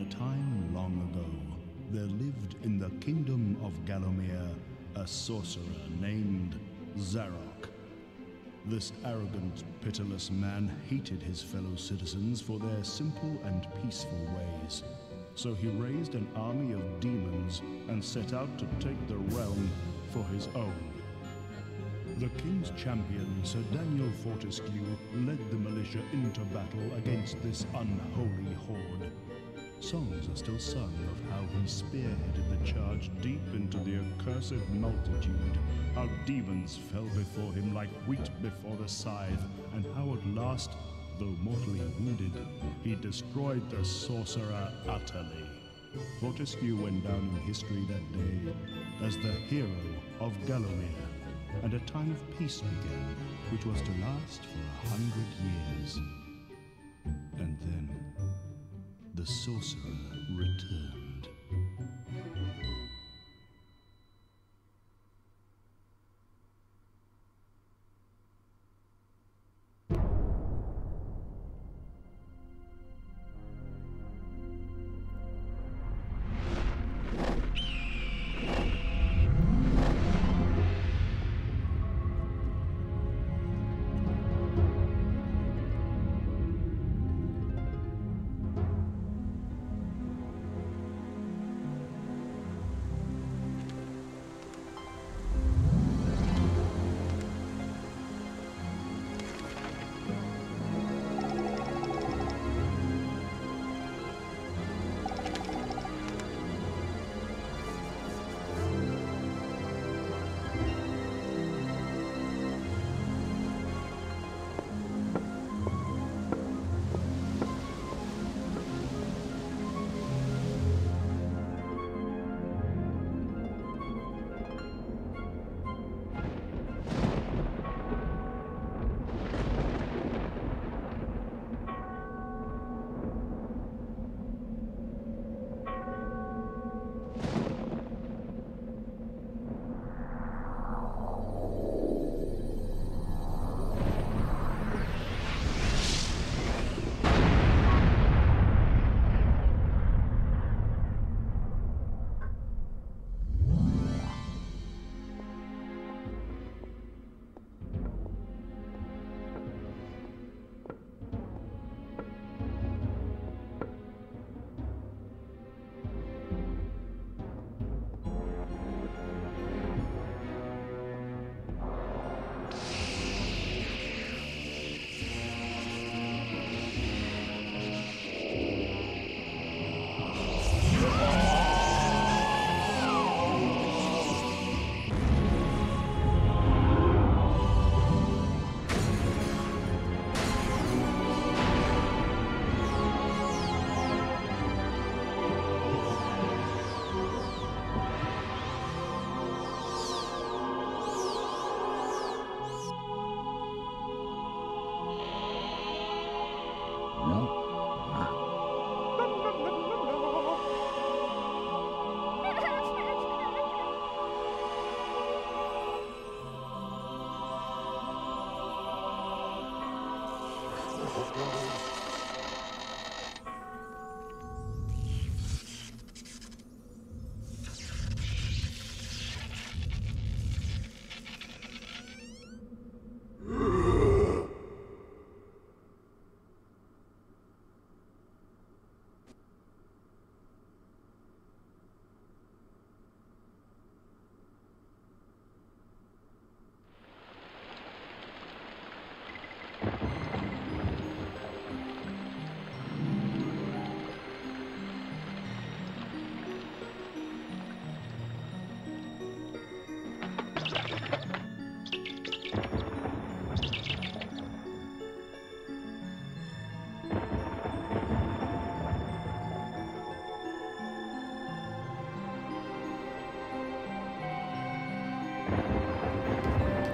In a time long ago, there lived in the kingdom of Gallowmere a sorcerer named Zarok. This arrogant, pitiless man hated his fellow citizens for their simple and peaceful ways. So he raised an army of demons and set out to take the realm for his own. The king's champion, Sir Daniel Fortescue, led the militia into battle against this unholy horde. Songs are still sung of how he spearheaded the charge deep into the accursed multitude, how demons fell before him like wheat before the scythe, and how at last, though mortally wounded, he destroyed the sorcerer utterly. Fortescue went down in history that day as the hero of Gallowmere, and a time of peace began, which was to last for 100 years. And then the sorcerer returned.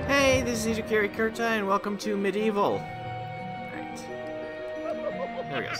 Hey, this is Itakiri Kurta, and welcome to Medieval. Alright. There we go.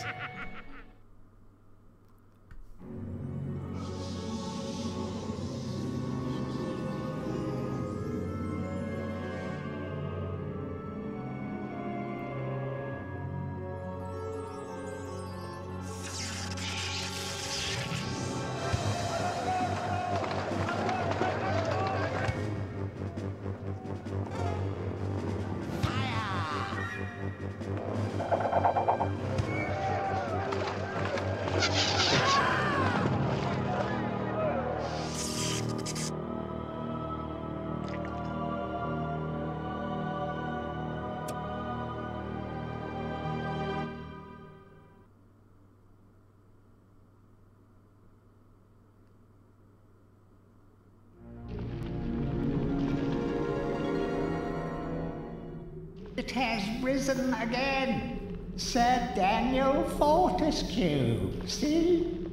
It has risen again. Sir Daniel Fortescue, see?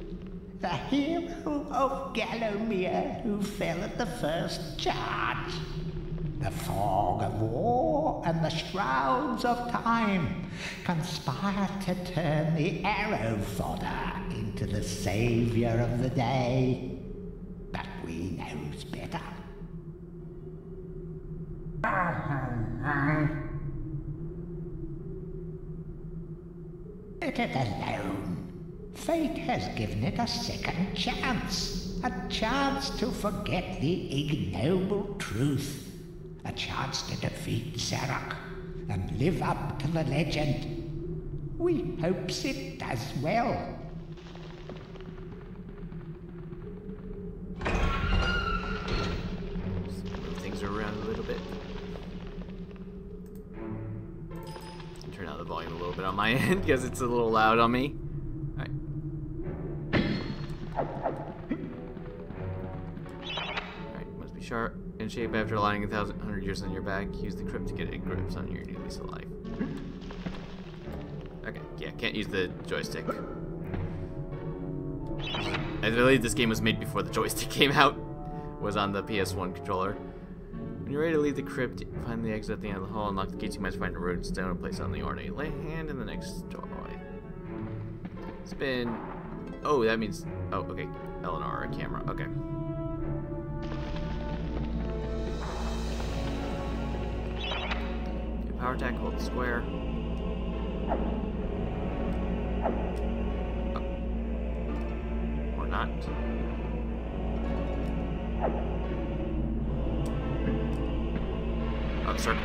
The hero of Gallowmere who fell at the first charge. The fog of war and the shrouds of time conspire to turn the arrow fodder into the saviour of the day. But we knows better. Let it alone. Fate has given it a second chance. A chance to forget the ignoble truth. A chance to defeat Zarok and live up to the legend. We hopes it does well. Move things around a little bit. Turn down the volume a little bit on my end because it's a little loud on me. Alright. Alright, must be sharp. In shape after lying 1,100 years on your back. Use the crypt to get a grips on your new lease of life. Okay, yeah, can't use the joystick. I believe this game was made before the joystick came out. Was on the PS1 controller. When you're ready to leave the crypt, find the exit at the end of the hall, unlock the gates, you must find a ruined stone and place on the ornate. Lay a hand in the next doorway. It's been... Oh, that means... Oh, okay. Eleanor, a camera. Okay. Power attack, hold square. Oh. Or not. Oh, circle.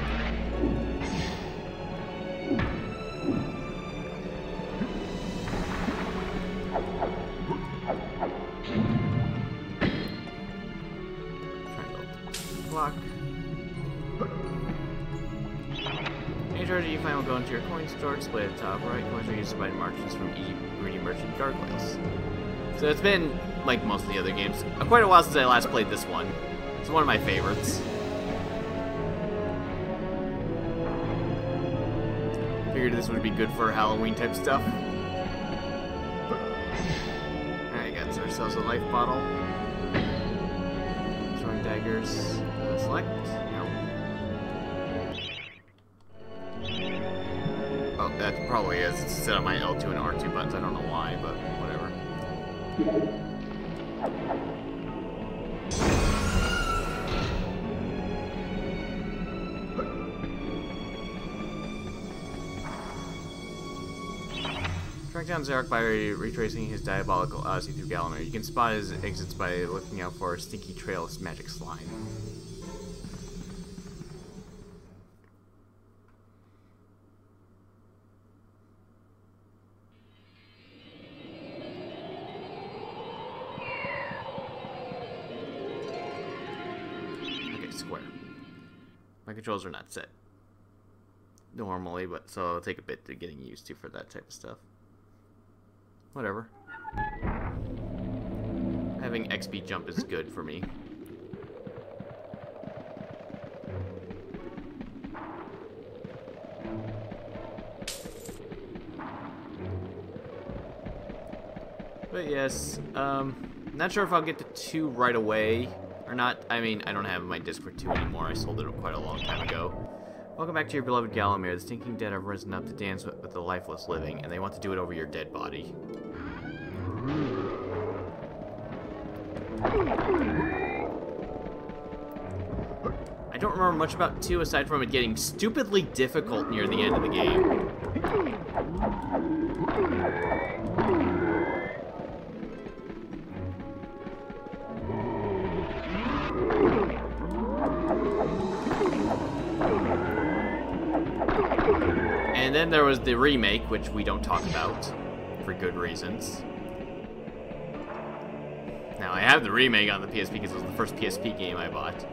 Triangle. Block. Any treasure you find will go into your coin store, display at the top right. Coins are used to buy marchants from greedy merchant gargoyles. So it's been, like most of the other games, quite a while since I last played this one. It's one of my favorites. Figured this would be good for Halloween type stuff. Alright, got ourselves a life bottle. Throwing daggers. Select. Oh, that probably is. It's set on my L2 and R2 buttons. I don't know why, but whatever. Track down Zarok by retracing his diabolical odyssey through Gallowmere. You can spot his exits by looking out for a stinky trail of magic slime. Square. My controls are not set normally, but so it'll take a bit to getting used to for that type of stuff. Whatever. Having XP jump is good for me. But yes, not sure if I'll get to 2 right away. Or not, I mean, I don't have my disc for 2 anymore. I sold it quite a long time ago. Welcome back to your beloved Gallowmere. The stinking dead have risen up to dance with the lifeless living, and they want to do it over your dead body. I don't remember much about 2 aside from it getting stupidly difficult near the end of the game. And then there was the remake, which we don't talk about, for good reasons. Now, I have the remake on the PSP because it was the first PSP game I bought.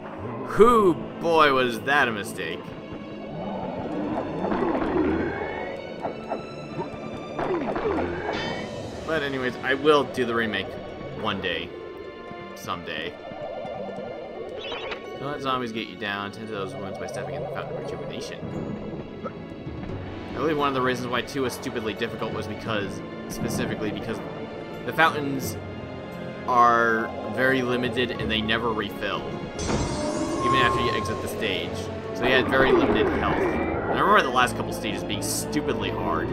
Whoo, boy, was that a mistake. But anyways, I will do the remake one day. Someday. Don't let zombies get you down. Tend to those wounds by stepping in the fountain of rejuvenation. believe one of the reasons why 2 was stupidly difficult was specifically because the fountains are very limited and they never refill, even after you exit the stage. So you had very limited health. And I remember the last couple stages being stupidly hard.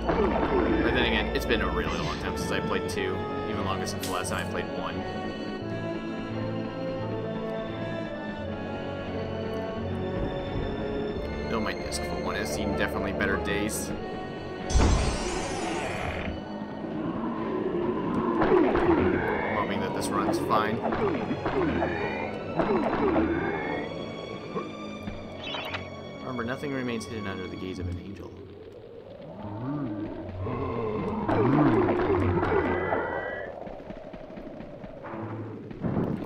But then again, it's been a really long time since I played 2, even longer since the last time I played 1. Though my disc for 1 has seen definitely better days. I'm hoping that this runs fine. Remember, nothing remains hidden under the gaze of an angel.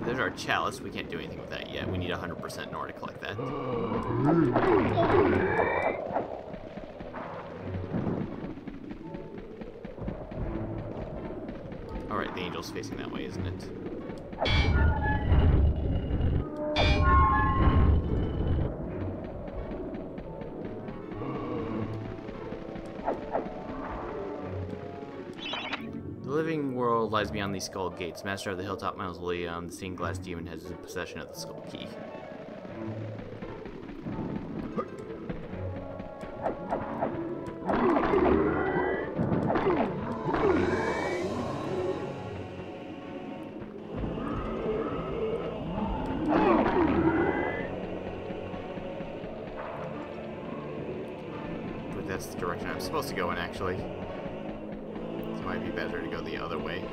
There's our chalice. We can't do anything with that yet. We need 100% in order to collect that. Alright, the angel's facing that way, isn't it? The living world lies beyond these skull gates. Master of the Hilltop Mausoleum, the stained glass demon has possession of the skull key. But that's the direction I'm supposed to go in, actually. It might be better to go the other way.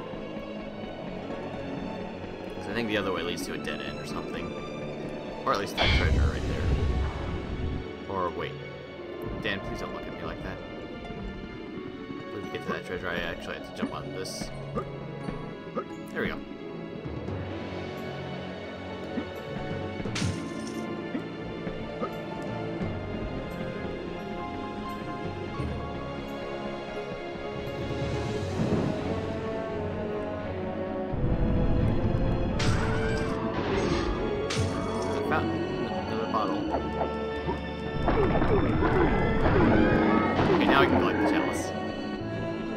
Because I think the other way leads to a dead end or something. Or at least that treasure right there. Or wait. Dan, please don't look at me like that. To get to that treasure, I actually have to jump on this. There we go. Another bottle. Okay, now I can collect the chalice.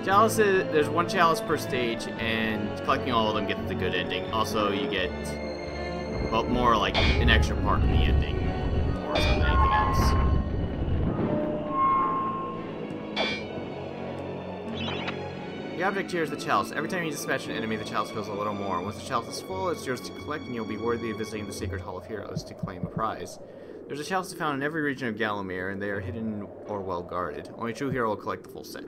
Chalices, there's one chalice per stage, and collecting all of them gets the good ending. Also, you get, well, more like an extra part in the ending, more so than anything else. The object here is the chalice. Every time you dispatch an enemy, the chalice fills a little more. Once the chalice is full, it's yours to collect, and you'll be worthy of visiting the Sacred Hall of Heroes to claim a prize. There's a chalice found in every region of Gallowmere, and they are hidden or well guarded. Only a true hero will collect the full set.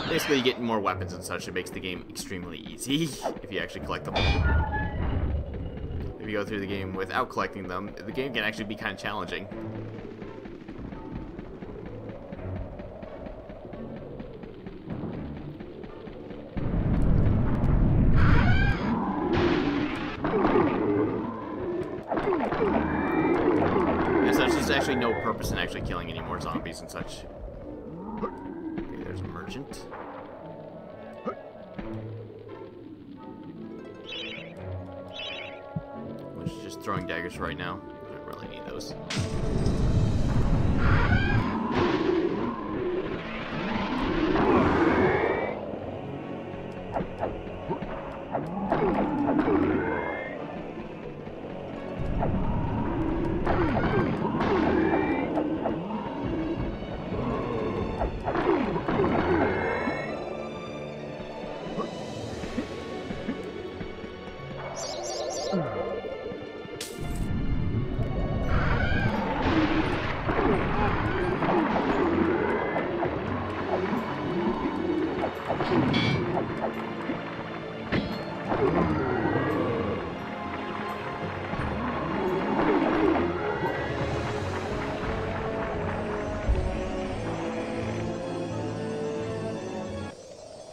Basically, you get more weapons and such. It makes the game extremely easy if you actually collect them all. If you go through the game without collecting them, the game can actually be kind of challenging. And such, there's actually no purpose in actually killing any more zombies and such. Okay, there's a merchant. Which is just throwing daggers right now. I don't really need those.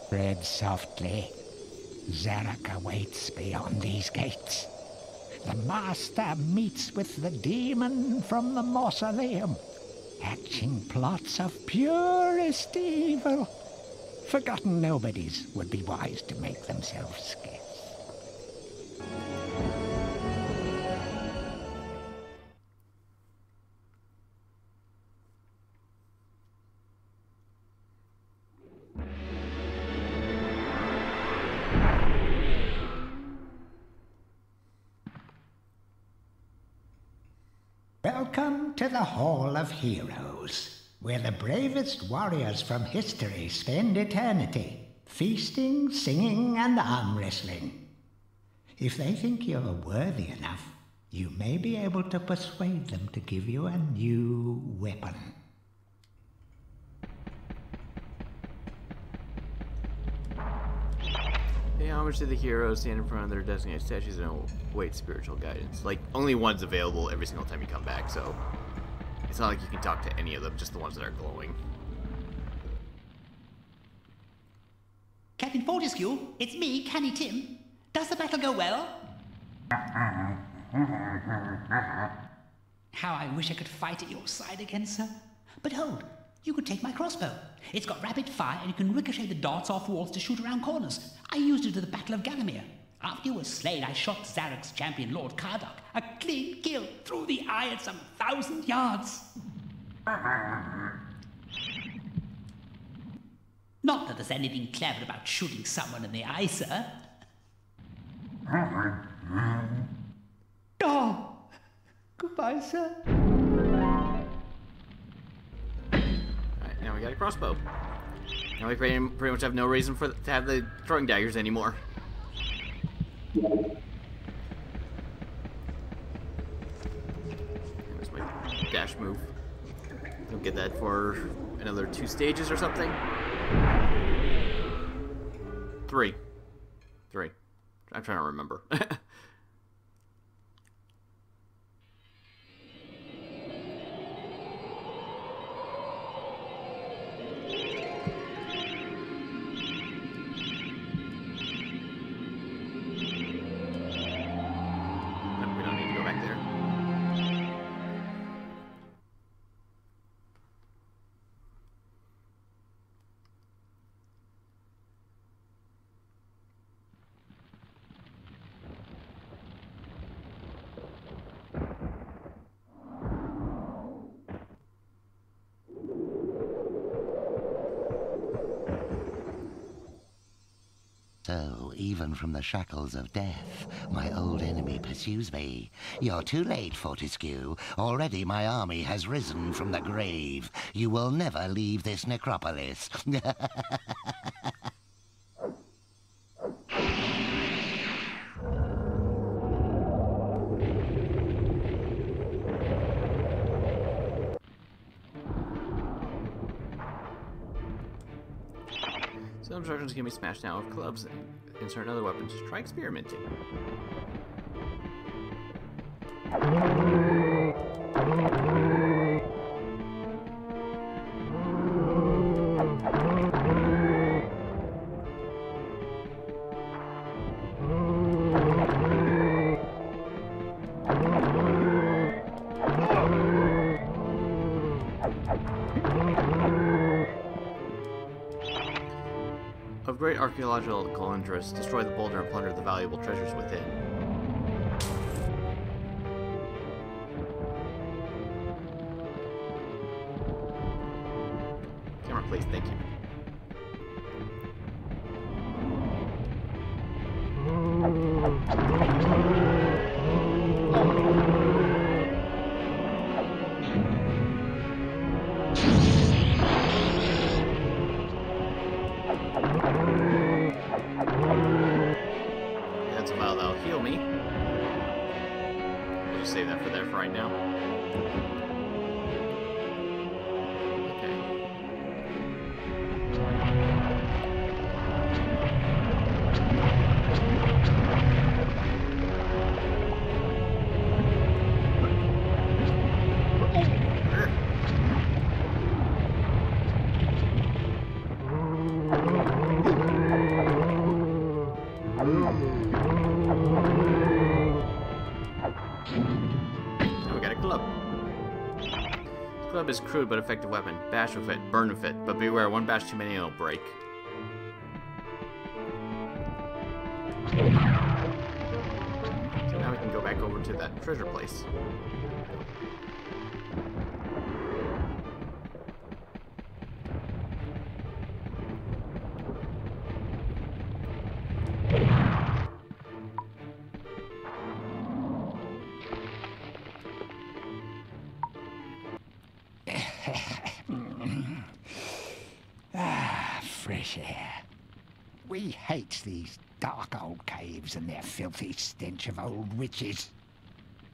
Tread softly. Zarok awaits beyond these gates. The master meets with the demon from the mausoleum, hatching plots of purest evil. Forgotten nobodies would be wise to make themselves scarce. to the Hall of Heroes, where the bravest warriors from history spend eternity, feasting, singing, and arm wrestling. If they think you're worthy enough, you may be able to persuade them to give you a new weapon. Pay homage to the heroes, stand in front of their designated statues, and await spiritual guidance. Like, only one's available every single time you come back, so it's not like you can talk to any of them, just the ones that are glowing. Captain Fortescue, it's me, Canny Tim. Does the battle go well? How I wish I could fight at your side again, sir. But hold, you could take my crossbow. It's got rapid fire and you can ricochet the darts off walls to shoot around corners. I used it at the Battle of Gallowmere. After you were slain, I shot Zarok's champion, Lord Kardok. A clean kill through the eye at some 1,000 yards. Not that there's anything clever about shooting someone in the eye, sir. Oh, goodbye, sir. Alright, now we got a crossbow. Now we pretty much have no reason to have the throwing daggers anymore. There's my dash move. Don't get that for another 2 stages or something. 3. I'm trying to remember. So, even from the shackles of death, my old enemy pursues me. You're too late, Fortescue. Already my army has risen from the grave. You will never leave this necropolis. Some obstructions can be smashed down with clubs. Insert another weapon to try experimenting. Of great archaeological interest, destroy the boulder and plunder the valuable treasures within. Camera, please, thank you. That's a while, that'll heal me. We'll just save that for there for right now. Okay. Now we got a club. This club is crude but effective weapon. Bash with it, burn with it, but beware, one bash too many and it'll break. So now we can go back over to that treasure place. fresh air. We hate these dark old caves and their filthy stench of old witches.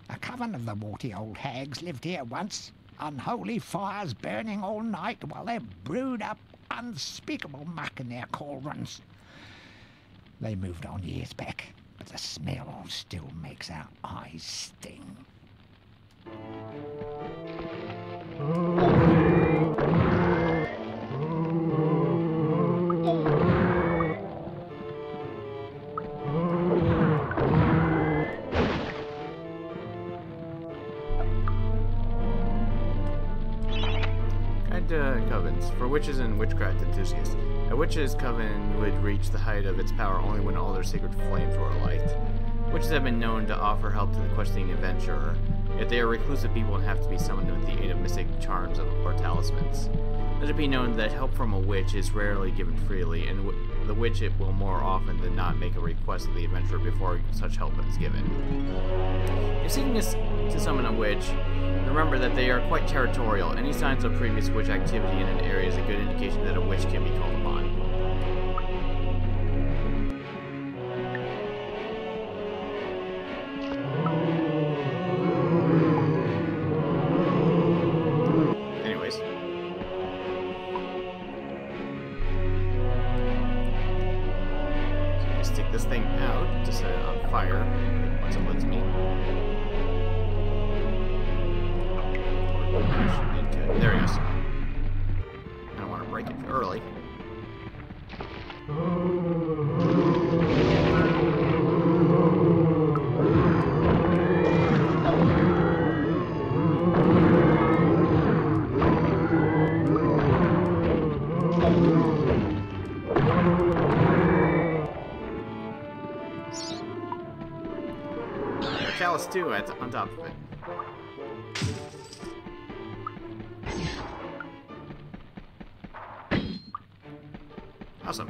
A coven of the warty old hags lived here once, unholy fires burning all night while they brewed up unspeakable muck in their cauldrons. They moved on years back, but the smell still makes our eyes sting. Covens. For witches and witchcraft enthusiasts, a witch's coven would reach the height of its power only when all their sacred flames were alight. Witches have been known to offer help to the questing adventurer, yet they are reclusive people and have to be summoned with the aid of mystic charms or talismans. Let it be known that help from a witch is rarely given freely, and the witch will more often than not make a request of the adventurer before such help is given. If seeking to summon a witch, remember that they are quite territorial. Any signs of previous witch activity in an area is a good indication that a witch can be called upon. Anyways. So I stick this thing out to set it on fire once it lets me. Into it. There he goes. I don't want to break it too early. Chalice too on top of it. Awesome.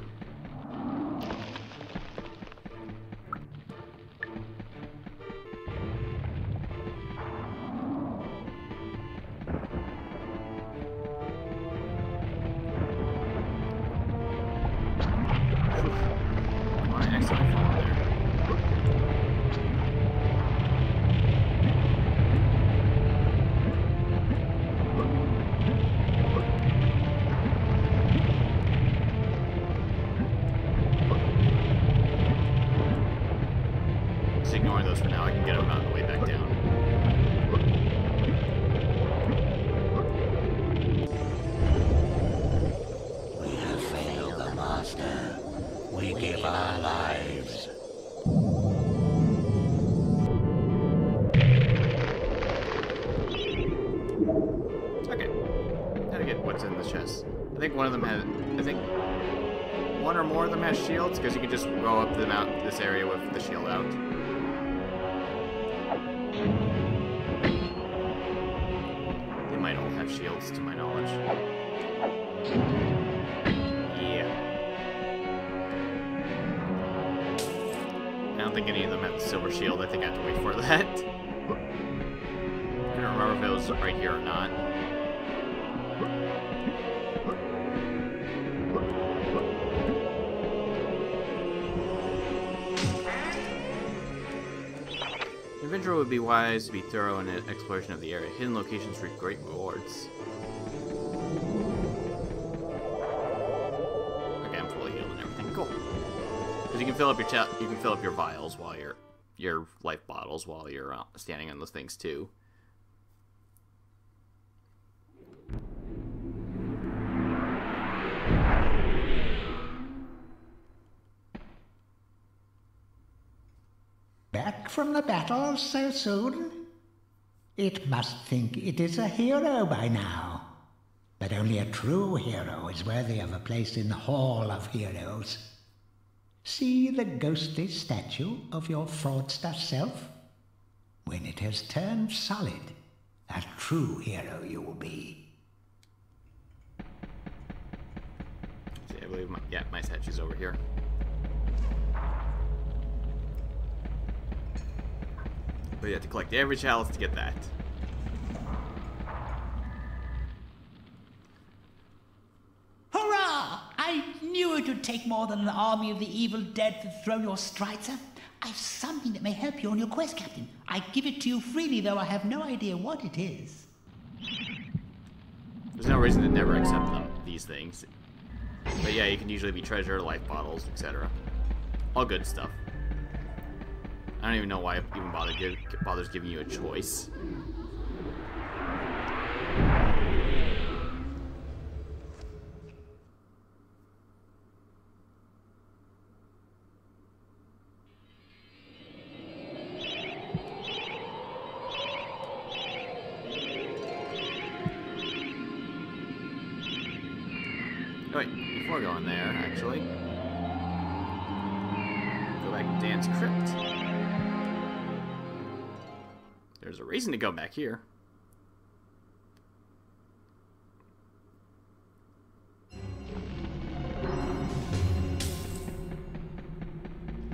Oh, I accidentally fall there. Ignoring those for now, I can get them on the way back down. We have failed the Master. We give our lives. Okay. Gotta get what's in the chest. I think one of them has. I think one or more of them has shields, because you can just go up the mount this area with the shield out. They might all have shields, to my knowledge. Yeah. I don't think any of them have the silver shield. I think I have to wait for that. I don't remember if it was right here or not. The adventurer would be wise to be thorough in an exploration of the area. Hidden locations reap great rewards. Okay, I'm fully healed and everything. Cool. Because you can fill up your vials while your life bottles while you're standing on those things too. Back from the battle so soon? It must think it is a hero by now. But only a true hero is worthy of a place in the Hall of Heroes. See the ghostly statue of your fraudster self? When it has turned solid, a true hero you will be. See, I believe my statue's over here. But you have to collect every chalice to get that. Hurrah! I knew take more than an army of the evil dead to throw your stride, sir? I've something that may help you on your quest, Captain. I give it to you freely, though I have no idea what it is. There's no reason to never accept these things. But yeah, you can usually be treasure, life bottles, etc. All good stuff. I don't even know why it even bothers giving you a choice. Oh, wait, before going there, actually, go back to Dan's crypt. There's a reason to go back here.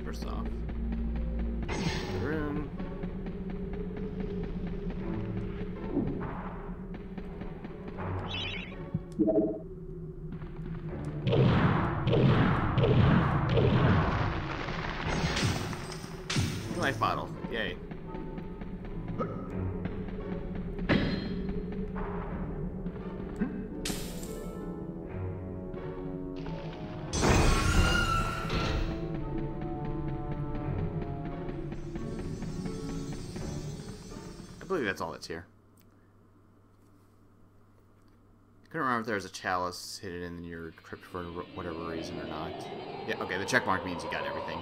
First off, the room. Life bottle, yay. I believe that's all that's here. Couldn't remember if there was a chalice hidden in your crypt for whatever reason or not. Yeah, okay, the check mark means you got everything.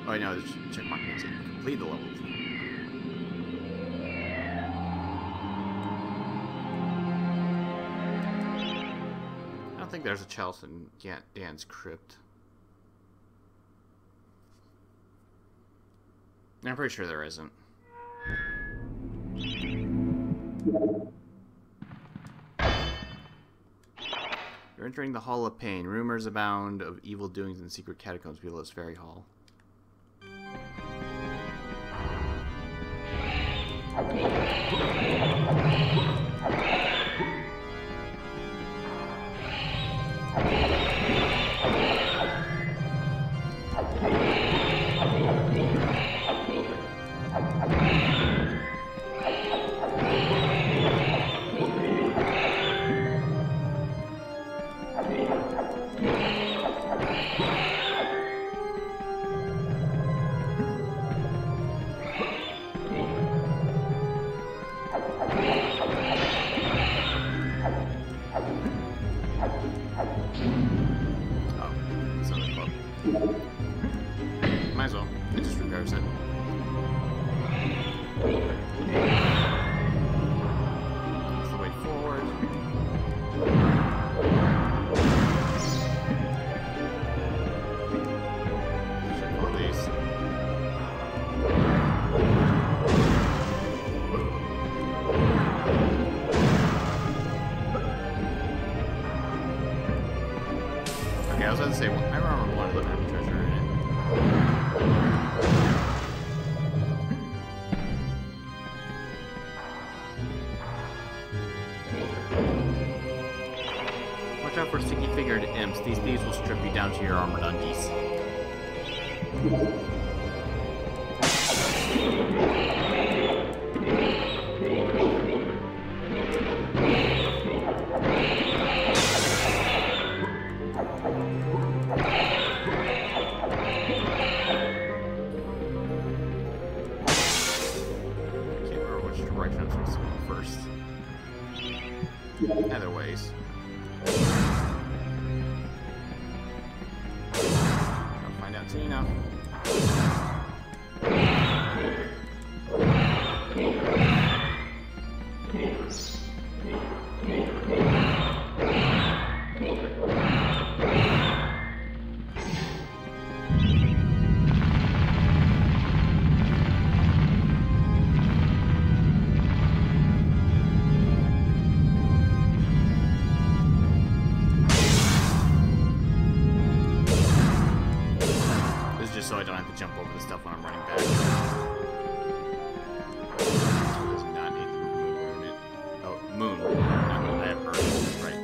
Oh, no, the check mark means you complete the level. I don't think there's a chalice in Dan's crypt. I'm pretty sure there isn't. You're entering the Hall of Pain. Rumors abound of evil doings in secret catacombs below this very hall. Might as well. It just repairs it. That's the way forward. Check all these. Okay, I was about to say, I remember one of them having treasure in it. Watch out for sticky-fingered imps. These thieves will strip you down to your armored undies. Either ways. I'll find out soon enough. So I don't have to jump over the stuff when I'm running back. Does not need the moon. Oh, moon. I have Earth, right.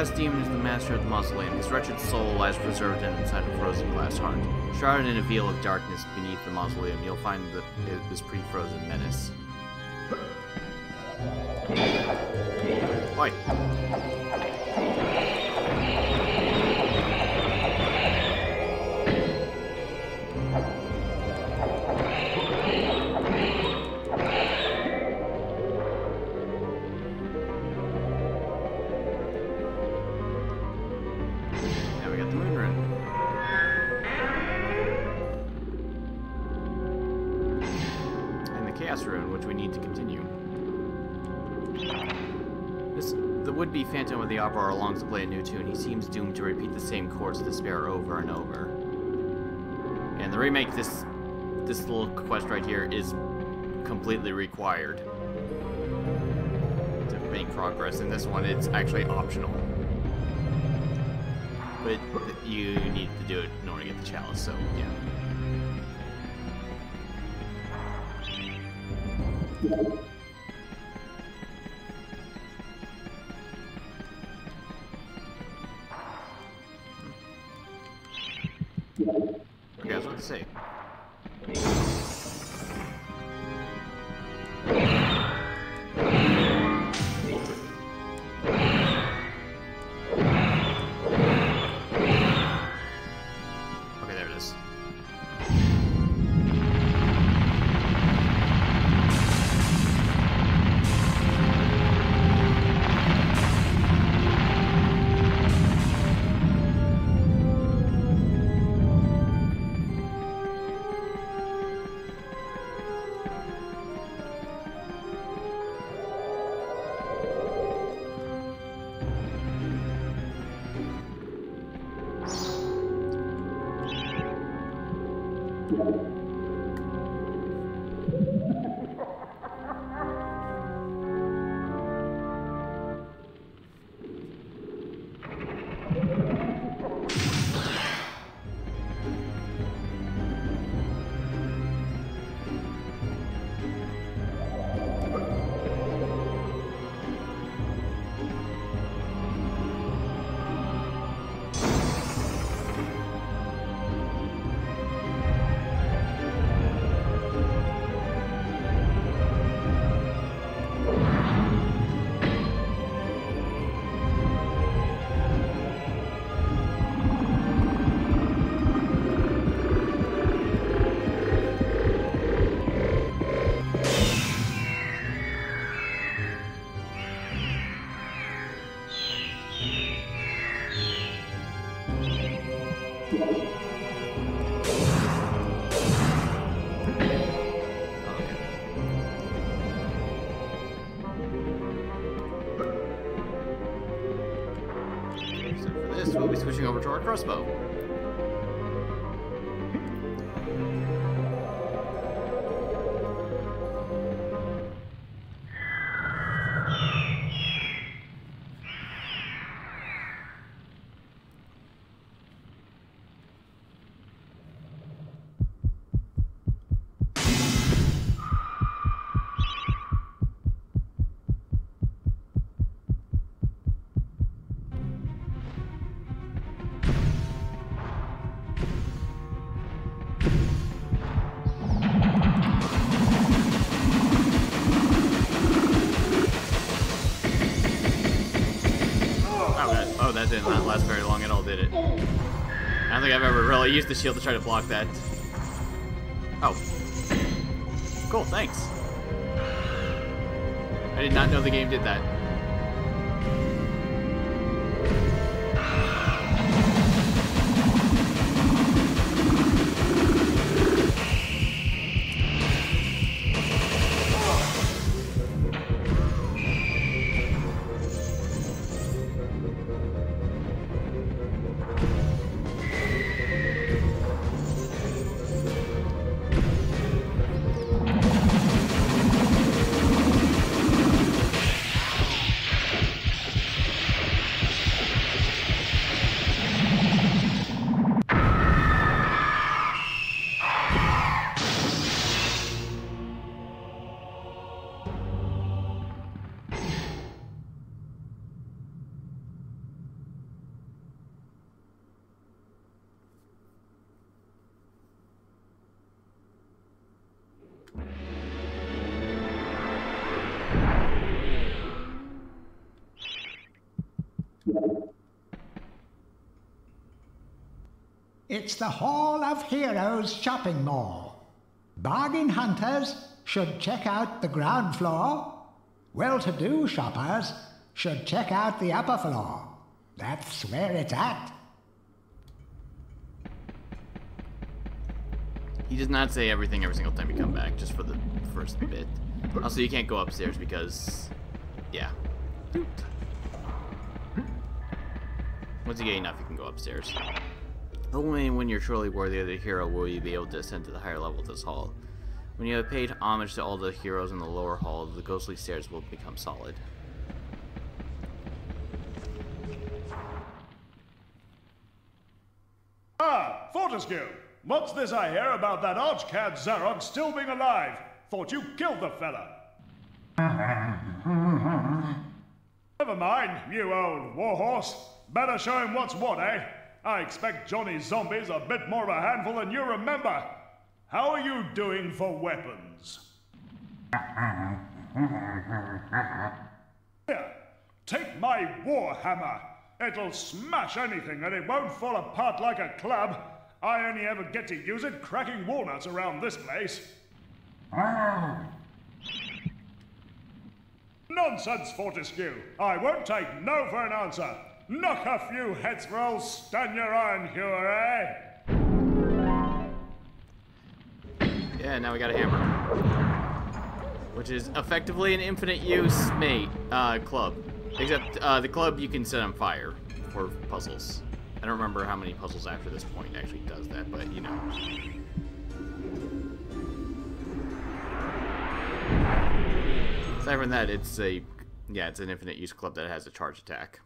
glass demon is the master of the mausoleum. His wretched soul lies preserved inside a frozen glass heart. Shrouded in a veil of darkness beneath the mausoleum, you'll find this pre-frozen menace. Oi! Rune, which we need to continue. The would-be Phantom of the Opera longs to play a new tune. He seems doomed to repeat the same chords of despair over and over. And the remake, this little quest right here is completely required to make progress. In this one, it's actually optional. But you need to do it in order to get the chalice, so yeah. Okay, I was about to say. Okay, there it is. We'll be switching over to our crossbow. That did not last very long at all, did it? I don't think I've ever really used the shield to try to block that. Oh. Cool, thanks. I did not know the game did that. It's the Hall of Heroes shopping mall. Bargain hunters should check out the ground floor. Well-to-do shoppers should check out the upper floor. That's where it's at. He does not say everything every single time you come back, just for the first bit. Also, you can't go upstairs because, yeah. Once you get enough, you can go upstairs. Only when you're truly worthy of the hero will you be able to ascend to the higher level of this hall. When you have paid homage to all the heroes in the lower hall, the ghostly stairs will become solid. Ah, Fortescue! What's this I hear about that archcad Zarok still being alive? Thought you killed the fella. Never mind, you old warhorse. Better show him what's what, eh? I expect Johnny's zombies a bit more of a handful than you remember. How are you doing for weapons? Here, take my war hammer. It'll smash anything and it won't fall apart like a club. I only ever get to use it cracking walnuts around this place. Nonsense, Fortescue. I won't take no for an answer. Knock a few heads for old Stanya Ironhewer, eh? Yeah, now we got a hammer. Which is effectively an infinite use club. Except the club you can set on fire for puzzles. I don't remember how many puzzles after this point actually does that, but you know. Aside from that, it's an infinite use club that has a charge attack.